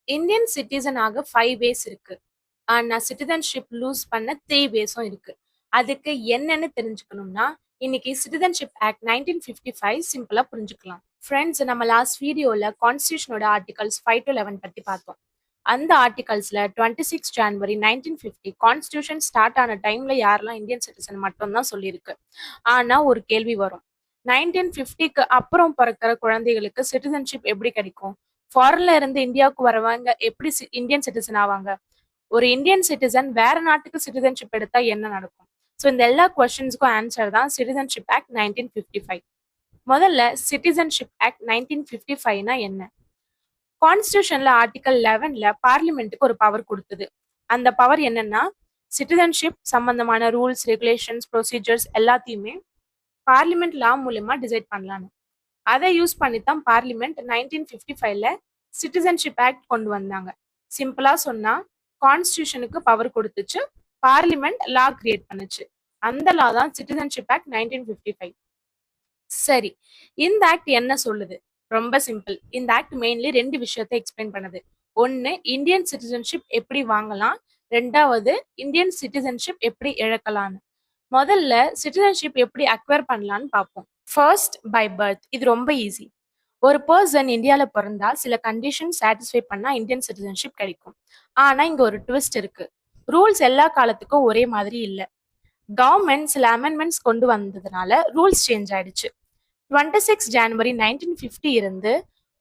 Indian citizen ஆக 5 ways இருக்கு. ஆனா சிட்டிசன்ஷிப் லூஸ் பண்ண 3 வேஸும் இருக்கு. அதுக்கு என்னன்னு தெரிஞ்சுக்கணும்னா, இன்னைக்கு சிட்டிசன்ஷிப் ஆக்ட் 1955 சிம்பிளா புரிஞ்சுக்கலாம். ஃப்ரெண்ட்ஸ், நம்ம லாஸ்ட் வீடியோல கான்ஸ்டிடியூஷனோட ஆர்டிகல்ஸ் 5 to 11 பத்தி பார்த்தோம். அந்த ஆர்டிகல்ஸ்ல 26 ஜான்வரி 1950 கான்ஸ்டிடியூஷன் ஸ்டார்ட் ஆன டைம்ல யாரெல்லாம் இந்தியன் சிட்டிசன் மட்டும் தான் சொல்லியிருக்கு. ஆனா ஒரு கேள்வி வரும். 1950க்கு அப்புறம் பிறக்கிற குழந்தைகளுக்கு சிட்டிசன்ஷிப் எப்படி கிடைக்கும்? ஃபாரின்ல இருந்து இந்தியாவுக்கு வரவங்க எப்படி இந்தியன் சிட்டிசன் ஆவாங்க? ஒரு இந்தியன் சிட்டிசன் வேற நாட்டுக்கு சிட்டிசன்ஷிப் எடுத்தா என்ன நடக்கும்? ஸோ இந்த எல்லா கொஸ்டின்ஸ்க்கும் ஆன்சர் தான் சிட்டிசன்ஷிப் ஆக்ட் 1955. முதல்ல சிட்டிசன்ஷிப் ஆக்ட் 1955னா என்ன? கான்ஸ்டிடியூஷன்ல ஆர்டிகல் 11ல பார்லிமெண்ட்டுக்கு ஒரு பவர் கொடுத்தது. அந்த பவர் என்னன்னா, சிட்டிசன்ஷிப் சம்பந்தமான ரூல்ஸ், ரெகுலேஷன்ஸ், ப்ரொசீஜர்ஸ் எல்லாத்தையுமே பார்லிமெண்ட் லா மூலமா டிசைட் பண்ணலான்னு. அதை யூஸ் பண்ணி தான் பார்லிமெண்ட் 1955ல சிட்டிசன்ஷிப் ஆக்ட் கொண்டு வந்தாங்க. சிம்பிளா சொன்னா, கான்ஸ்டிடியூஷனுக்கு பவர் கொடுத்துச்சு, பார்லிமெண்ட் லா கிரியேட் பண்ணுச்சு. அந்த லா தான் சிட்டிசன்ஷிப் ஆக்ட் 1955. சரி, இந்த ஆக்ட் என்ன சொல்லுது? ரொம்ப சிம்பிள். இந்த ஆக்ட் மெயின்லி 2 விஷயத்தை எக்ஸ்பிளைன் பண்ணுது. ஒன்னு, இந்தியன் சிட்டிசன்ஷிப் எப்படி வாங்கலாம், ரெண்டாவது இந்தியன் சிட்டிசன்ஷிப் எப்படி இழக்கலாம்னு. முதல்ல சிட்டிசன்ஷிப் எப்படி அக்வயர் பண்ணலாம்னு பார்ப்போம். First, by birth. இது ரொம்ப ஈஸி. ஒரு பர்சன் இந்தியால பிறந்தா சில கண்டிஷன் சாட்டிஸ்ஃபை பண்ணா இந்தியன் சிட்டிசன்ஷிப் கிடைக்கும். ஆனா இங்க ஒரு ட்விஸ்ட் இருக்கு. ரூல்ஸ் எல்லா காலத்துக்கும் ஒரே மாதிரி இல்ல. கவர்மெண்ட் சில அமெண்ட்மெண்ட்ஸ் கொண்டு வந்ததுனால ரூல்ஸ் சேஞ்ச் ஆயிடுச்சு. 26 ஜனவரி 1950 இருந்து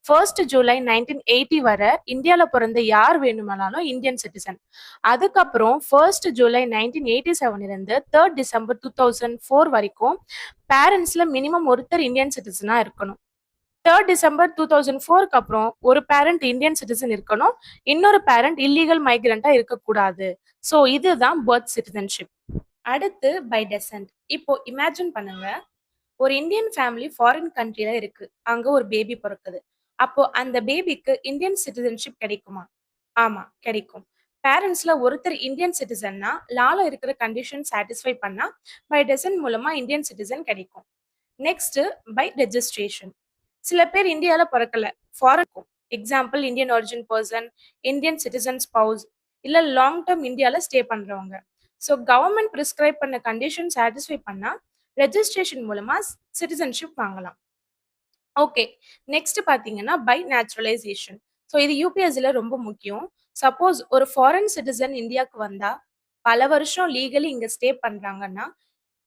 1 ஜூலை 1980 வரை இந்தியால பிறந்த யார் வேணுமானாலும் இந்தியன் சிட்டிசன். அதுக்கப்புறம் 1 ஜூலை 1987 இருந்து 3 டிசம்பர் 2004 வரைக்கும் பேரண்ட்ஸ்ல மினிமம் ஒருத்தர் இந்தியன் சிட்டிசனா இருக்கணும். 3 டிசம்பர் 2004க்கு அப்புறம் ஒரு பேரண்ட் இந்தியன் சிட்டிசன் இருக்கணும், இன்னொரு பேரண்ட் இல்லீகல் மைக்ரண்டா இருக்கக்கூடாது. ஸோ இதுதான் பர்த் சிட்டிசன்ஷிப். அடுத்து பை டெசன்ட். இப்போ இமேஜின் பண்ணுங்க, ஒரு இந்தியன் ஃபேமிலி ஃபாரின் கண்ட்ரில இருக்கு. அங்க ஒரு பேபி பிறக்குது. அப்போ அந்த பேபிக்கு இந்தியன் சிட்டிசன்ஷிப் கிடைக்குமா? ஆமா, கிடைக்கும். பேரண்ட்ஸ்ல ஒருத்தர் இந்தியன் சிட்டிசன்னா லால இருக்கிற கண்டிஷன் சாட்டிஸ்ஃபை பண்ணா பை டெசன்ட் மூலமா இந்தியன் சிட்டிசன் கிடைக்கும். Next, by registration. சில பேர் இந்தியால பிறக்கல, foreign. Example, Indian origin person, Indian citizen spouse, இல்ல லாங் டேர்ம் இந்தியால ஸ்டே பண்றவங்க. ஸோ கவர்மெண்ட் பிரிஸ்கிரைப் பண்ண கண்டிஷன் சாட்டிஸ்ஃபை பண்ணா ரெஜிஸ்ட்ரேஷன் மூலமா சிட்டிசன்ஷிப் வாங்கலாம். ஓகே, நெக்ஸ்ட் பாத்தீங்கன்னா பை நேச்சுரலைசேஷன். ஸோ இது யூபிஎஸ்சில ரொம்ப முக்கியம். சப்போஸ் ஒரு ஃபாரின் சிட்டிசன் இந்தியாவுக்கு வந்தா பல வருஷம் லீகலி இங்க ஸ்டே பண்றாங்கன்னா,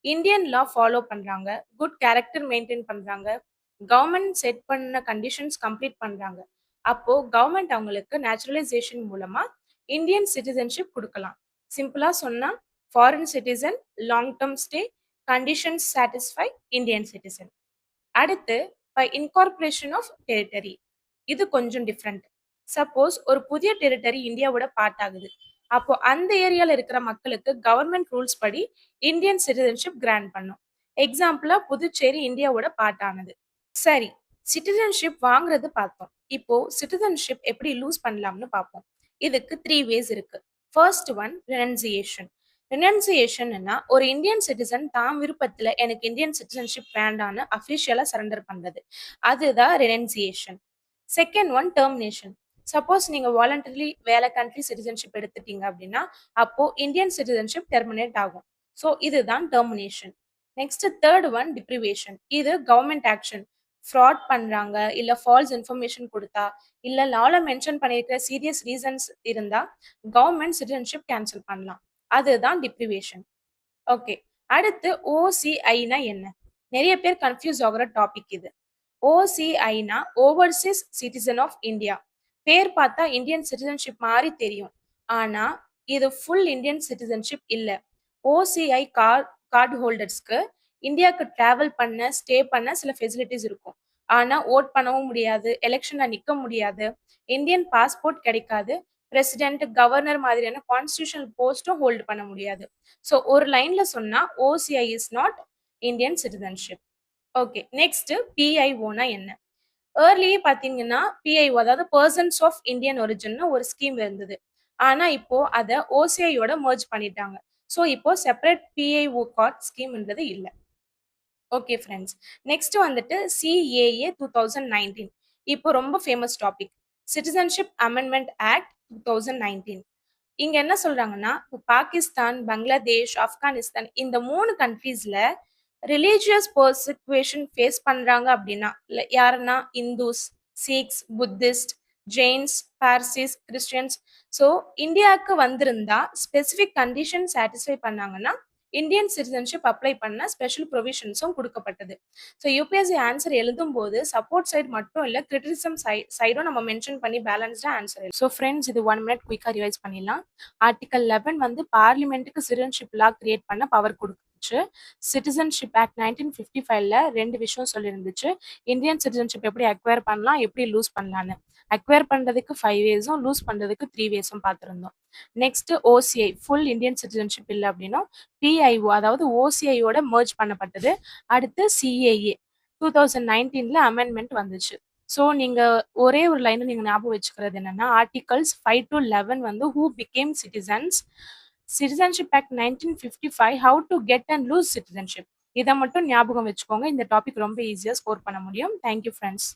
இந்தியன் லா ஃபாலோ பண்றாங்க, குட் கேரக்டர் மெயின்டைன் பண்றாங்க, கவர்மெண்ட் செட் பண்ண கண்டிஷன்ஸ் கம்ப்ளீட் பண்றாங்க, அப்போ கவர்மெண்ட் அவங்களுக்கு நேச்சுரலைசேஷன் மூலமா இந்தியன் சிட்டிசன்ஷிப் கொடுக்கலாம். சிம்பிளா சொன்னா, foreign citizen, long term stay, conditions satisfy, Indian citizen. அடுத்து பை இன்கார்பரேஷன் ஆஃப் டெரிட்டரி. இது கொஞ்சம் டிஃப்ரெண்ட். சப்போஸ் ஒரு புதிய டெரிட்டரி இந்தியாவோட பார்ட் ஆகுது, அப்போ அந்த ஏரியால இருக்கிற மக்களுக்கு கவர்மெண்ட் ரூல்ஸ் படி இந்தியன் சிட்டிசன்ஷிப் கிராண்ட் பண்ணும். எக்ஸாம்பிளா புதுச்சேரி இந்தியாவோட பார்ட் ஆனது. சரி, சிட்டிசன்ஷிப் வாங்குறது பார்த்தோம். இப்போ சிட்டிசன்ஷிப் எப்படி லூஸ் பண்ணலாம்னு பார்ப்போம். இதுக்கு 3 வேஸ் இருக்கு. First one, renunciation. ரெனன்சியேஷன்னா ஒரு இந்தியன் சிட்டிசன் தான் விருப்பத்துல எனக்கு இந்தியன் சிட்டிசன்ஷிப் வேண்டான்னு அஃபிஷியலா சரண்டர் பண்றது. அதுதான் renunciation. Second one, termination. Suppose நீங்க வாலண்டரிலி வேற கண்ட்ரி சிட்டிசன்ஷிப் எடுத்துட்டீங்க அப்படின்னா அப்போ இந்தியன் சிட்டிசன்ஷிப் டெர்மினேட் ஆகும். ஸோ இதுதான் termination. Next third one, deprivation. இது கவர்மெண்ட் ஆக்ஷன். ஃப்ராட் பண்றாங்க, இல்ல ஃபால்ஸ் இன்ஃபர்மேஷன் கொடுத்தா, இல்ல லால மென்ஷன் பண்ணிருக்கிற சீரியஸ் ரீசன்ஸ் இருந்தா கவர்மெண்ட் சிட்டிசன்ஷிப் கேன்சல் பண்ணலாம். அதுதான் டிப்ரிவேஷன். ஓகே, அடுத்து ஓசிஐனா என்ன? நிறைய பேர் கன்ஃபியூஸ் ஆகுற டாபிக் இது. ஓசிஐனா ஓவர்சீஸ் சிட்டிசன் ஆஃப் இந்தியா. பேர் பார்த்தா இந்தியன் சிட்டிசன்ஷிப் மாதிரி தெரியும், ஆனா இது ஃபுல் இந்தியன் சிட்டிசன்ஷிப் இல்ல. ஓசிஐ கார்டு ஹோல்டர்ஸ்க்கு இந்தியாவுக்கு டிராவல் பண்ண, ஸ்டே பண்ண சில ஃபெசிலிட்டிஸ் இருக்கும். ஆனா ஓட் பண்ணவும் முடியாது, எலெக்ஷன்ல நிக்க முடியாது, இந்தியன் பாஸ்போர்ட் கிடைக்காது, பிரசிடென்ட், கவர்னர் மாதிரியான கான்ஸ்டிடியூஷனல் போஸ்டும் ஹோல்ட் பண்ண முடியாது. ஸோ ஒரு லைன்ல சொன்னா OCI is not Indian citizenship. Okay, next பிஐஓனா என்ன? ஏர்லி பாத்தீங்கன்னா பிஐஓ, அதாவது பர்சன்ஸ் ஆஃப் இந்தியன் ஒரிஜின் ஒரு ஸ்கீம் இருந்தது. ஆனா இப்போ அதை ஓசிஐயோட மர்ஜ் பண்ணிட்டாங்க. ஸோ இப்போ செப்பரேட் பிஐஓ கார்ட் ஸ்கீம்ன்றது இல்லை. ஓகே ஃப்ரெண்ட்ஸ், நெக்ஸ்ட் வந்துட்டு சிஏஏ 2019. இப்போ ரொம்ப famous topic. Citizenship amendment act 2019. இங்க என்ன சொல்றாங்கன்னா, இப்போ பாகிஸ்தான், பங்களாதேஷ், ஆப்கானிஸ்தான் இந்த 3 கண்ட்ரீஸ்ல ரிலீஜியஸ் பெர்சிக்யூஷன் ஃபேஸ் பண்றாங்க அப்படின்னா, யாருன்னா Hindus, Sikhs, Buddhist, Jains, Parsis, Christians. So இந்தியாவுக்கு வந்திருந்தா ஸ்பெசிஃபிக் கண்டிஷன் சாட்டிஸ்ஃபை பண்ணாங்கன்னா, இந்தியன் சிட்டிசன்ஷிப் அப்ளை பண்ண ஸ்பெஷல் ப்ரொவிஷன்ஸும் கொடுக்கப்பட்டது. ஸோ யூபிஎஸ்சி ஆன்சர் எழுதும்போது சப்போர்ட் சைடு மட்டும் இல்லை, கிரிட்டிசிசம் சைடும் நம்ம மென்ஷன் பண்ணி பேலன்ஸ்டாக ஆன்சர். ஸோ ஃப்ரெண்ட்ஸ், இது 1 மினிட் குயிக்காக ரிவைஸ் பண்ணிடலாம். ஆர்டிகல் 11 வந்து பார்லிமெண்ட்டுக்கு சிட்டிசன்ஷிப் லா கிரியேட் பண்ண பவர் கொடுத்துச்சு. சிட்டிசன்ஷிப் ஆக்ட் 1955ல 2 விஷயம் சொல்லியிருந்துச்சு. இந்தியன் சிட்டிசன்ஷிப் எப்படி அக்வயர் பண்ணலாம், எப்படி லூஸ் பண்ணலான்னு. அக்வயர் பண்றதுக்கு 5 வேஸும், லூஸ் பண்றதுக்கு 3 வேஸும் பார்த்துருந்தோம். Next OCI full Indian citizenship இல்லை அப்படின்னா பிஐஓ அதாவது ஓசிஐயோட மெர்ஜ் பண்ணப்பட்டது. அடுத்து சிஏஏ 2019ல அமெண்ட்மெண்ட் வந்துச்சு. ஸோ நீங்க ஒரே ஒரு லைன் நீங்க ஞாபகம் வச்சுக்கிறது என்னன்னா, ஆர்டிகல்ஸ் 5 to 11 வந்து who became citizens, citizenship act 1955 how to get and lose citizenship. இதை மட்டும் ஞாபகம் வச்சுக்கோங்க. இந்த டாபிக் ரொம்ப ஈஸியா ஸ்கோர் பண்ண முடியும். Thank you friends.